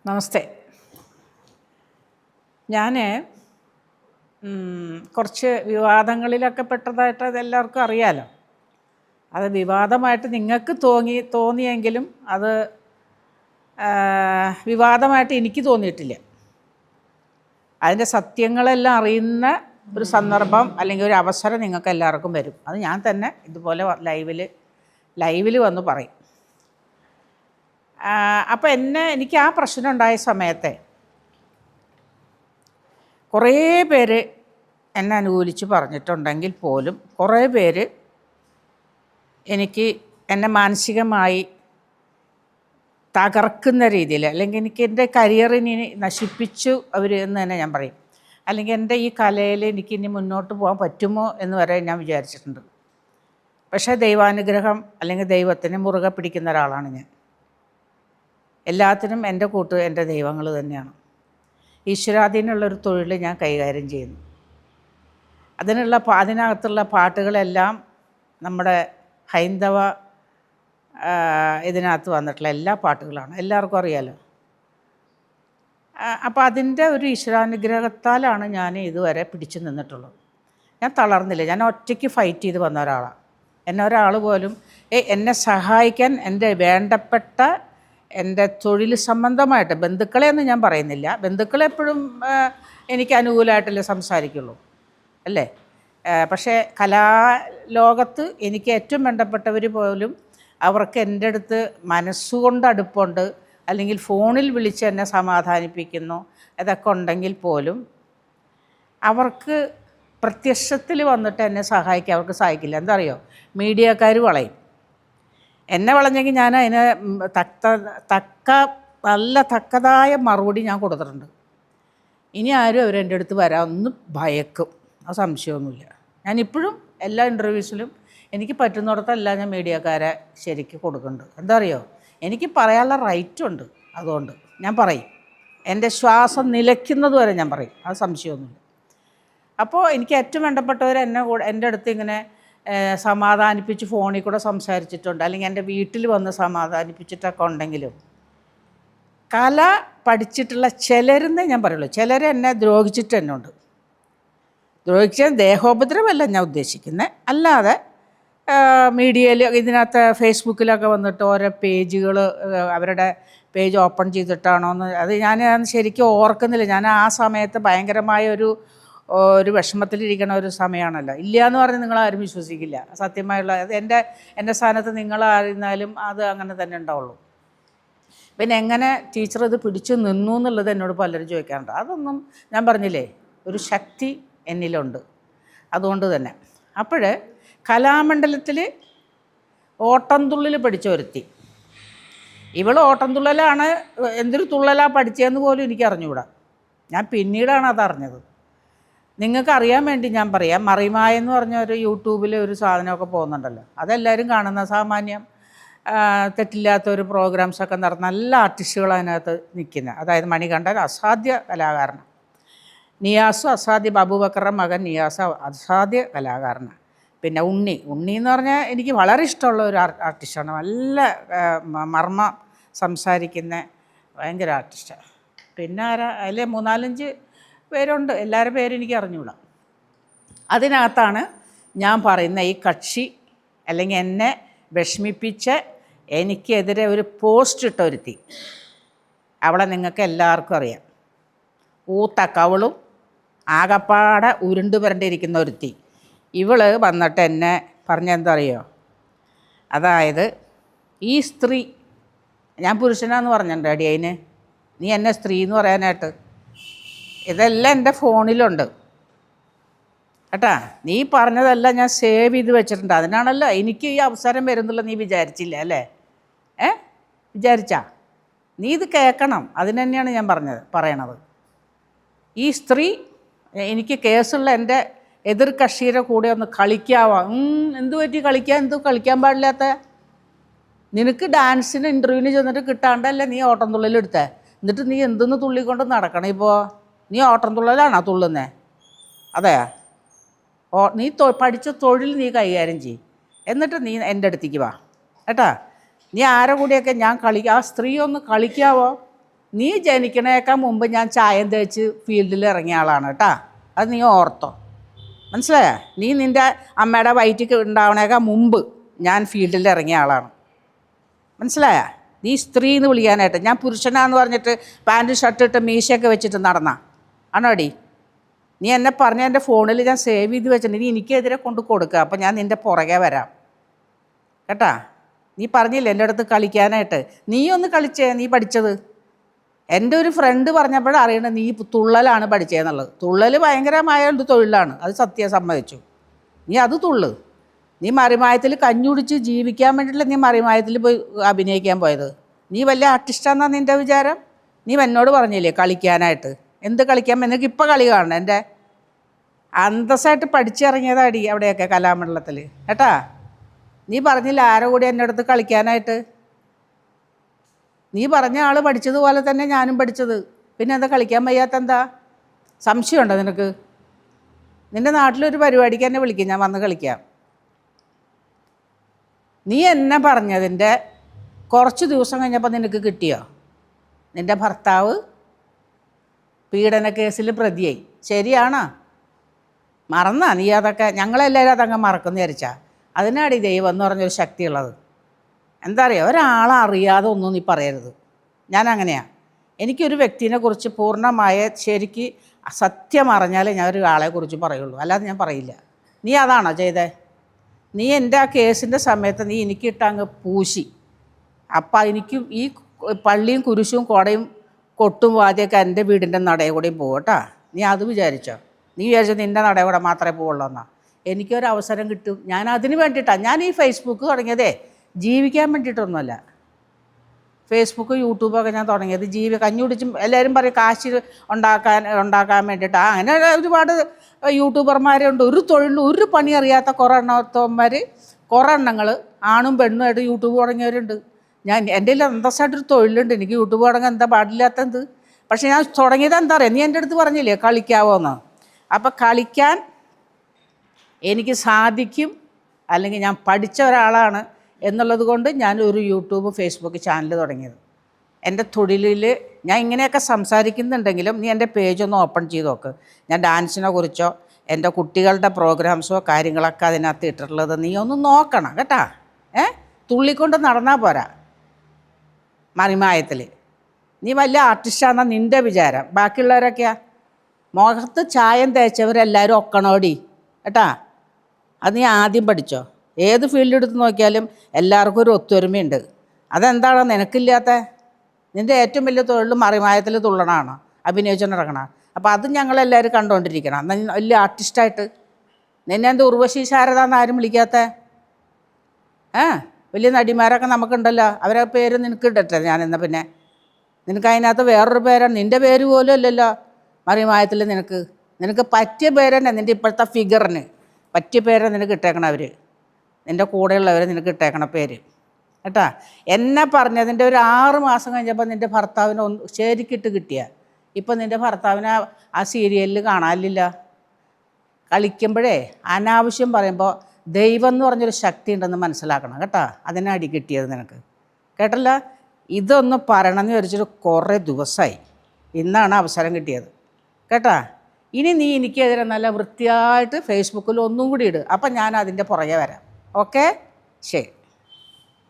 നമസ്തേ. ഞാൻ കുറച്ച് വിവാദങ്ങളിലൊക്കെ പെട്ടതായിട്ട് അതെല്ലാവർക്കും അറിയാമല്ലോ. അത് വിവാദമായിട്ട് നിങ്ങൾക്ക് തോന്നിയെങ്കിലും അത് വിവാദമായിട്ട് എനിക്ക് തോന്നിയിട്ടില്ല. അതിൻ്റെ സത്യങ്ങളെല്ലാം അറിയുന്ന ഒരു സന്ദർഭം അല്ലെങ്കിൽ ഒരു അവസരം നിങ്ങൾക്ക് എല്ലാവർക്കും വരും. അത് ഞാൻ തന്നെ ഇതുപോലെ ലൈവിൽ വന്ന് പറയും. അപ്പോൾ എനിക്ക് ആ പ്രശ്നം ഉണ്ടായ സമയത്തെ കുറേ പേര് എന്നെ അനുകൂലിച്ച് പറഞ്ഞിട്ടുണ്ടെങ്കിൽ പോലും കുറേ പേര് എന്നെ മാനസികമായി തകർക്കുന്ന രീതിയിൽ, അല്ലെങ്കിൽ എൻ്റെ കരിയറിനെ നശിപ്പിച്ചു അവർ എന്ന് തന്നെ ഞാൻ പറയും. അല്ലെങ്കിൽ എൻ്റെ ഈ കലയിൽ എനിക്കിനി മുന്നോട്ട് പോകാൻ പറ്റുമോ എന്ന് വരെ ഞാൻ വിചാരിച്ചിട്ടുണ്ട്. പക്ഷേ ദൈവാനുഗ്രഹം അല്ലെങ്കിൽ ദൈവത്തിനെ മുറുകെ പിടിക്കുന്ന ഒരാളാണ് ഞാൻ. എല്ലാത്തിനും എൻ്റെ ദൈവങ്ങൾ തന്നെയാണ്. ഈശ്വരാധീനമുള്ളൊരു തൊഴിൽ ഞാൻ കൈകാര്യം ചെയ്യുന്നു. അതിനകത്തുള്ള പാട്ടുകളെല്ലാം നമ്മുടെ ഹൈന്ദവ ഇതിനകത്ത് വന്നിട്ടുള്ള എല്ലാ പാട്ടുകളാണ്, എല്ലാവർക്കും അറിയാമല്ലോ. അപ്പോൾ അതിൻ്റെ ഒരു ഈശ്വരാനുഗ്രഹത്താലാണ് ഞാൻ ഇതുവരെ പിടിച്ചു നിന്നിട്ടുള്ളത്. ഞാൻ തളർന്നില്ല. ഞാൻ ഒറ്റയ്ക്ക് ഫൈറ്റ് ചെയ്ത് വന്ന ഒരാളാണ്. ഒരാൾ പോലും എന്നെ സഹായിക്കാൻ എൻ്റെ വേണ്ടപ്പെട്ട എൻ്റെ തൊഴിൽ സംബന്ധമായിട്ട്, ബന്ധുക്കളെയൊന്നും ഞാൻ പറയുന്നില്ല, ബന്ധുക്കളെപ്പോഴും എനിക്ക് അനുകൂലമായിട്ടല്ലേ സംസാരിക്കുള്ളൂ അല്ലേ. പക്ഷേ കലാലോകത്ത് എനിക്ക് ഏറ്റവും വേണ്ടപ്പെട്ടവർ പോലും അവർക്ക് എൻ്റെ അടുത്ത് മനസ്സുകൊണ്ട് അടുപ്പുണ്ട്, അല്ലെങ്കിൽ ഫോണിൽ വിളിച്ച് എന്നെ സമാധാനിപ്പിക്കുന്നു, ഇതൊക്കെ ഉണ്ടെങ്കിൽ പോലും അവർക്ക് പ്രത്യക്ഷത്തിൽ വന്നിട്ട് എന്നെ സഹായിക്കാൻ അവർക്ക് സാധിക്കില്ല. എന്താ അറിയോ, മീഡിയക്കാർ വളയും. എന്നെ വളഞ്ഞെങ്കിൽ ഞാൻ അതിന് തക്കതായ മറുപടി ഞാൻ കൊടുത്തിട്ടുണ്ട്. ഇനി ആരും അവരെൻ്റെ അടുത്ത് വരാമെന്ന് ഭയക്കും, ആ സംശയമൊന്നുമില്ല. ഞാനിപ്പോഴും എല്ലാ ഇൻ്റർവ്യൂസിലും എനിക്ക് പറ്റുന്നിടത്തെല്ലാം ഞാൻ മീഡിയക്കാരെ ശരിക്ക് കൊടുക്കുന്നുണ്ട്. എന്താ അറിയോ, എനിക്ക് പറയാനുള്ള റൈറ്റുണ്ട്, അതുകൊണ്ട് ഞാൻ പറയും. എൻ്റെ ശ്വാസം നിലയ്ക്കുന്നത് വരെ ഞാൻ പറയും, അത് സംശയമൊന്നുമില്ല. അപ്പോൾ എനിക്ക് ഏറ്റവും വേണ്ടപ്പെട്ടവർ എൻ്റെ അടുത്ത് ഇങ്ങനെ സമാധാനിപ്പിച്ച് ഫോണിൽ കൂടെ സംസാരിച്ചിട്ടുണ്ട്, അല്ലെങ്കിൽ എൻ്റെ വീട്ടിൽ വന്ന് സമാധാനിപ്പിച്ചിട്ടൊക്കെ ഉണ്ടെങ്കിലും കല പഠിച്ചിട്ടുള്ള ചിലരെന്നേ ഞാൻ പറയുള്ളൂ. ചിലർ എന്നെ ദ്രോഹിച്ചിട്ട് തന്നെ ഉണ്ട്. ദ്രോഹിച്ച ദേഹോപദ്രവമല്ല ഞാൻ ഉദ്ദേശിക്കുന്നത്, അല്ലാതെ മീഡിയയിൽ ഇതിനകത്ത് ഫേസ്ബുക്കിലൊക്കെ വന്നിട്ട് ഓരോ പേജുകൾ അവരുടെ പേജ് ഓപ്പൺ ചെയ്തിട്ടാണോയെന്ന് അത് ഞാൻ ശരിക്കും ഓർക്കുന്നില്ല. ഞാൻ ആ സമയത്ത് ഭയങ്കരമായ ഒരു വിഷമത്തിലിരിക്കണ ഒരു സമയമാണല്ലോ. ഇല്ല എന്ന് പറഞ്ഞ് നിങ്ങളാരും വിശ്വസിക്കില്ല. സത്യമായുള്ള എൻ്റെ സ്ഥാനത്ത് നിങ്ങളായിരുന്നാലും അത് അങ്ങനെ തന്നെ ഉണ്ടാവുള്ളൂ. പിന്നെ എങ്ങനെ ടീച്ചർ ഇത് പിടിച്ചു നിന്നു എന്നുള്ളത് എന്നോട് പലരും ചോദിക്കാറുണ്ട്. അതൊന്നും ഞാൻ പറഞ്ഞില്ലേ, ഒരു ശക്തി എന്നിലുണ്ട്, അതുകൊണ്ട് തന്നെ. അപ്പോൾ കലാമണ്ഡലത്തിൽ ഓട്ടംതുള്ളിൽ പഠിച്ച ഒരുത്തി, ഇവൾ ഓട്ടംതുള്ളലാണ്, എന്തൊരു തുള്ളലാണ് പഠിച്ചതെന്ന് പോലും എനിക്ക് അറിഞ്ഞുകൂടാ. ഞാൻ പിന്നീടാണ് അതറിഞ്ഞത്. നിങ്ങൾക്ക് അറിയാൻ വേണ്ടി ഞാൻ പറയാം. മറിമായെന്ന് പറഞ്ഞ ഒരു യൂട്യൂബിൽ ഒരു സാധനമൊക്കെ പോകുന്നുണ്ടല്ലോ, അതെല്ലാവരും കാണുന്ന, സാമാന്യം തെറ്റില്ലാത്തൊരു പ്രോഗ്രാംസൊക്കെ നടന്ന നല്ല ആർട്ടിസ്റ്റുകൾ അതിനകത്ത് നിൽക്കുന്നത്. അതായത് മണികണ്ഠൻ അസാധ്യ കലാകാരനാണ്, നിയാസ് അസാധ്യ, അബൂബക്കറുടെ മകൻ നിയാസ് അസാധ്യ കലാകാരനാണ്. പിന്നെ ഉണ്ണി എന്ന് പറഞ്ഞാൽ എനിക്ക് വളരെ ഇഷ്ടമുള്ള ഒരു ആർട്ടിസ്റ്റാണ്. നല്ല മർമ്മം സംസാരിക്കുന്ന ഭയങ്കര ആർട്ടിസ്റ്റാണ്. പിന്നെ അതിൽ 3-4-5 പേരുണ്ട്, എല്ലാവരുടെ പേരും എനിക്ക് അറിഞ്ഞുകൂടാ. അതിനകത്താണ് ഞാൻ പറയുന്ന ഈ കക്ഷി, അല്ലെങ്കിൽ എന്നെ വിഷമിപ്പിച്ച് എനിക്കെതിരെ ഒരു പോസ്റ്റ് ഇട്ട ഒരുത്തി. അവളെ നിങ്ങൾക്ക് എല്ലാവർക്കും അറിയാം. ഊത്ത കവളും ആകപ്പാടെ ഉരുണ്ട് പുരണ്ടിരിക്കുന്ന ഒരുത്തി. ഇവൾ വന്നിട്ട് എന്നെ പറഞ്ഞെന്താ അറിയോ, അതായത് ഈ സ്ത്രീ, ഞാൻ പുരുഷനാന്ന് പറഞ്ഞിട്ടുണ്ട് അടി അതിന്, നീ എന്നെ സ്ത്രീ എന്ന് പറയാനായിട്ട്. ഇതെല്ലാം എൻ്റെ ഫോണിലുണ്ട് കേട്ടാ. നീ പറഞ്ഞതെല്ലാം ഞാൻ സേവ് ചെയ്ത് വെച്ചിട്ടുണ്ട്. അതിനാണല്ലോ എനിക്ക് ഈ അവസരം വരുന്നുള്ള നീ വിചാരിച്ചില്ല അല്ലേ? വിചാരിച്ചാ? നീ ഇത് കേൾക്കണം, അതിന് തന്നെയാണ് ഞാൻ പറയണത്. ഈ സ്ത്രീ എനിക്ക് കേസുള്ള എൻ്റെ എതിർ കക്ഷിയുടെ കൂടെ ഒന്ന് കളിക്കാവാ. എന്തു പറ്റി കളിക്കാൻ പാടില്ലാത്ത? നിനക്ക് ഡാൻസിന് ഇൻ്റർവ്യൂവിന് ചെന്നിട്ട് കിട്ടാണ്ടല്ലേ നീ ഓട്ടം തുള്ളലെടുത്തേ. എന്നിട്ട് നീ എന്തെന്ന് തുള്ളിക്കൊണ്ട് നടക്കണം? ഇപ്പോൾ നീ ഓട്ടം തുള്ളലാണോ തുള്ളുന്നേ? അതെ, നീ പഠിച്ച തൊഴിൽ നീ കൈകാര്യം ചെയ്യും, എന്നിട്ട് നീ എൻ്റെ അടുത്തേക്ക് വാ കേട്ടാ. നീ ആരെ കൂടിയൊക്കെ ഞാൻ ആ സ്ത്രീ ഒന്ന് കളിക്കാവോ? നീ ജനിക്കണേക്കാൾ മുമ്പ് ഞാൻ ചായം തേച്ച് ഫീൽഡിൽ ഇറങ്ങിയ ആളാണ് കേട്ടോ. അത് നീ ഓർത്തോ, മനസ്സിലായോ? നീ നിൻ്റെ അമ്മയുടെ വയറ്റിൽ ഉണ്ടാവണേക്കാൾ മുമ്പ് ഞാൻ ഫീൽഡിൽ ഇറങ്ങിയ ആളാണ്, മനസ്സിലായോ? നീ സ്ത്രീ എന്ന് വിളിക്കാനായിട്ട് ഞാൻ പുരുഷനാന്ന് പറഞ്ഞിട്ട് പാൻറ്റ് ഷർട്ടിട്ട് മീശയൊക്കെ വെച്ചിട്ട് നടന്ന ആണോടി? നീ എന്നെ പറഞ്ഞ എൻ്റെ ഫോണിൽ ഞാൻ സേവ് ചെയ്ത് വെച്ചിട്ടുണ്ട്. നീ എനിക്കെതിരെ കൊണ്ട് കൊടുക്കുക, അപ്പോൾ ഞാൻ നിൻ്റെ പുറകെ വരാം കേട്ടാ. നീ പറഞ്ഞില്ലേ എൻ്റെ അടുത്ത് കളിക്കാനായിട്ട്, നീ ഒന്ന് കളിച്ചേ. നീ പഠിച്ചത് എൻ്റെ ഒരു ഫ്രണ്ട് പറഞ്ഞപ്പോഴാണ് അറിയണത് നീ തുള്ളലാണ് പഠിച്ചതെന്നുള്ളത്. തുള്ളൽ ഭയങ്കരമായ ഒരു തൊഴിലാണ്, അത് സത്യം സമ്മതിച്ചു. നീ അത് തുള്ളു. നീ മറിമായത്തിൽ കഞ്ഞുടിച്ച് ജീവിക്കാൻ വേണ്ടിയിട്ടില്ല നീ മറിമായത്തിൽ പോയി അഭിനയിക്കാൻ പോയത്. നീ വലിയ ആർട്ടിസ്റ്റാന്നാണ് നിൻ്റെ വിചാരം? നീ എന്നോട് പറഞ്ഞില്ലേ കളിക്കാനായിട്ട്. എന്ത് കളിക്കാൻ? നിനക്ക് ഇപ്പം കളി കാണണം. എൻ്റെ അന്തസ്സായിട്ട് പഠിച്ചിറങ്ങിയതാടി അവിടെയൊക്കെ കലാമണ്ഡലത്തിൽ കേട്ടാ. നീ പറഞ്ഞില്ല ആരോ കൂടി എൻ്റെ അടുത്ത് കളിക്കാനായിട്ട്. നീ പറഞ്ഞ ആൾ പഠിച്ചതുപോലെ തന്നെ ഞാനും പഠിച്ചത്. പിന്നെ എന്താ കളിക്കാൻ വയ്യാത്ത? എന്താ സംശയമുണ്ടോ നിനക്ക്? നിൻ്റെ നാട്ടിലൊരു പരിപാടിക്ക് എന്നെ വിളിക്കും, ഞാൻ വന്ന് കളിക്കാം. നീ എന്നെ പറഞ്ഞതിൻ്റെ കുറച്ച് ദിവസം കഴിഞ്ഞപ്പോൾ നിനക്ക് കിട്ടിയോ? നിൻ്റെ ഭർത്താവ് പീഡന കേസിൽ പ്രതിയായി. ശരിയാണോ? മറന്നാ നീ അതൊക്കെ? ഞങ്ങളെല്ലാവരും അതങ്ങ് മറക്കുന്നു വിചാരിച്ചാൽ. അതിനാണ് ഈ ദൈവം എന്ന് പറഞ്ഞൊരു ശക്തിയുള്ളത്. എന്താ അറിയുക, ഒരാളെ അറിയാതെ ഒന്നും നീ പറയരുത്. ഞാൻ അങ്ങനെയാണ്. എനിക്കൊരു വ്യക്തിനെ കുറിച്ച് പൂർണ്ണമായ ശരിക്ക് സത്യം അറിഞ്ഞാലേ ഞാൻ ഒരാളെ കുറിച്ച് പറയുള്ളൂ, അല്ലാതെ ഞാൻ പറയില്ല. നീ അതാണോ ചെയ്തേ? നീ എൻ്റെ ആ കേസിൻ്റെ സമയത്ത് നീ എനിക്കിട്ടങ്ങ് പൂശി. അപ്പം എനിക്ക് ഈ പള്ളിയും കുരിശും കുടയും കൊട്ടും വാദ്യമൊക്കെ എൻ്റെ വീടിൻ്റെ നടയിൽ കൂടെയും പോകും കേട്ടോ. നീ അത് വിചാരിച്ചോ? നീ വിചാരിച്ചോ നിൻ്റെ നടയിൽ കൂടെ മാത്രമേ പോവുള്ളൂ എന്നാ? എനിക്കൊരവസരം കിട്ടും, ഞാൻ അതിന് വേണ്ടിയിട്ടാണ്. ഞാൻ ഈ ഫേസ്ബുക്ക് തുടങ്ങിയതേ ജീവിക്കാൻ വേണ്ടിയിട്ടൊന്നുമല്ല. ഫേസ്ബുക്ക് യൂട്യൂബൊക്കെ ഞാൻ തുടങ്ങിയത് കഞ്ഞി കുടിച്ചും എല്ലാവരും പറയും കാശ് ഉണ്ടാക്കാൻ വേണ്ടിയിട്ടാണ്. അങ്ങനെ ഒരുപാട് യൂട്യൂബർമാരുണ്ട്. ഒരു തൊഴിലും ഒരു പണി അറിയാത്ത കുറേ എണ്ണങ്ങൾ ആണും പെണ്ണും ആയിട്ട് യൂട്യൂബ് തുടങ്ങിയവരുണ്ട്. എൻ്റെ കയ്യിൽ അന്തസ്സായിട്ടൊരു തൊഴിലുണ്ട്. എനിക്ക് യൂട്യൂബ് തുടങ്ങാൻ എന്താ പാടില്ലാത്തത്? പക്ഷേ ഞാൻ തുടങ്ങിയത് എന്താ പറയുക, നീ എൻ്റെ അടുത്ത് പറഞ്ഞില്ലേ കളിക്കാവോ എന്ന്. അപ്പം കളിക്കാൻ എനിക്ക് സാധിക്കും, അല്ലെങ്കിൽ ഞാൻ പഠിച്ച ഒരാളാണ് എന്നുള്ളത് കൊണ്ട് ഞാനൊരു യൂട്യൂബ് ഫേസ്ബുക്ക് ചാനൽ തുടങ്ങിയത്. എൻ്റെ തൊഴിലിൽ ഞാൻ ഇങ്ങനെയൊക്കെ സംസാരിക്കുന്നുണ്ടെങ്കിലും നീ എൻ്റെ പേജൊന്ന് ഓപ്പൺ ചെയ്ത് നോക്ക്. ഞാൻ ഡാൻസിനെ കുറിച്ചോ എൻ്റെ കുട്ടികളുടെ പ്രോഗ്രാംസോ കാര്യങ്ങളൊക്കെ അതിനകത്ത് ഇട്ടിട്ടുള്ളത് നീ ഒന്ന് നോക്കണം കേട്ടാ. തുള്ളിക്കൊണ്ട് നടന്നാൽ പോരാ മറിമായത്തിൽ. നീ വലിയ ആർട്ടിസ്റ്റാണെന്നാണ് നിൻ്റെ വിചാരം. ബാക്കിയുള്ളവരൊക്കെയാ മുഖത്ത് ചായം തേച്ചവരെല്ലാവരും ഒക്കണോടി കേട്ടാ. അത് നീ ആദ്യം പഠിച്ചോ. ഏത് ഫീൽഡെടുത്ത് നോക്കിയാലും എല്ലാവർക്കും ഒരു ഒത്തൊരുമയുണ്ട്. അതെന്താണോ നിനക്കില്ലാത്ത? നിൻ്റെ ഏറ്റവും വലിയ തൊഴിൽ മറിമായത്തിൽ തുള്ളണമാണ്, അഭിനയിച്ചുകൊണ്ടിറങ്ങണം. അപ്പോൾ അത് ഞങ്ങളെല്ലാവരും കണ്ടുകൊണ്ടിരിക്കണം. വലിയ ആർട്ടിസ്റ്റായിട്ട് നിന്നെ എന്ത് ഉർവശി ശാരദാന്ന് ആരും വിളിക്കാത്ത? വലിയ നടിമാരൊക്കെ നമുക്കുണ്ടല്ലോ, അവരെ പേര് നിനക്ക് ഇടട്ടെ ഞാൻ. എന്നാൽ പിന്നെ നിനക്ക് അതിനകത്ത് വേറൊരു പേരാണ്. നിൻ്റെ പേര് പോലും അല്ലല്ലോ മറിമായത്തിൽ. നിനക്ക് പറ്റിയ പേര് തന്നെ. നിൻ്റെ ഇപ്പോഴത്തെ ഫിഗറിന് പറ്റിയ പേരാണ് നിനക്ക് ഇട്ടേക്കണം. അവർ നിൻ്റെ കൂടെയുള്ളവർ നിനക്ക് ഇട്ടേക്കണ പേര് കേട്ടാ. എന്നെ പറഞ്ഞതിൻ്റെ ഒരു 6 മാസം കഴിഞ്ഞപ്പോൾ നിൻ്റെ ഭർത്താവിനെ ശരിക്കിട്ട് കിട്ടിയ. ഇപ്പം നിൻ്റെ ഭർത്താവിനെ ആ സീരിയലിൽ കാണാനില്ല. കളിക്കുമ്പോഴേ അനാവശ്യം പറയുമ്പോൾ ദൈവം എന്ന് പറഞ്ഞൊരു ശക്തി ഉണ്ടെന്ന് മനസ്സിലാക്കണം കേട്ടാ. അതിനെ അടി കിട്ടിയത് നിനക്ക് കേട്ടല്ല. ഇതൊന്ന് പറയണമെന്ന് വിചാരിച്ചിട്ട് കുറേ ദിവസമായി. ഇന്നാണ് അവസരം കിട്ടിയത് കേട്ടാ. ഇനി നീ എനിക്കെതിരെ നല്ല വൃത്തിയായിട്ട് ഫേസ്ബുക്കിൽ ഒന്നും കൂടി ഇട്. അപ്പം ഞാൻ അതിൻ്റെ പുറകെ വരാം. ഓക്കെ, ശരി.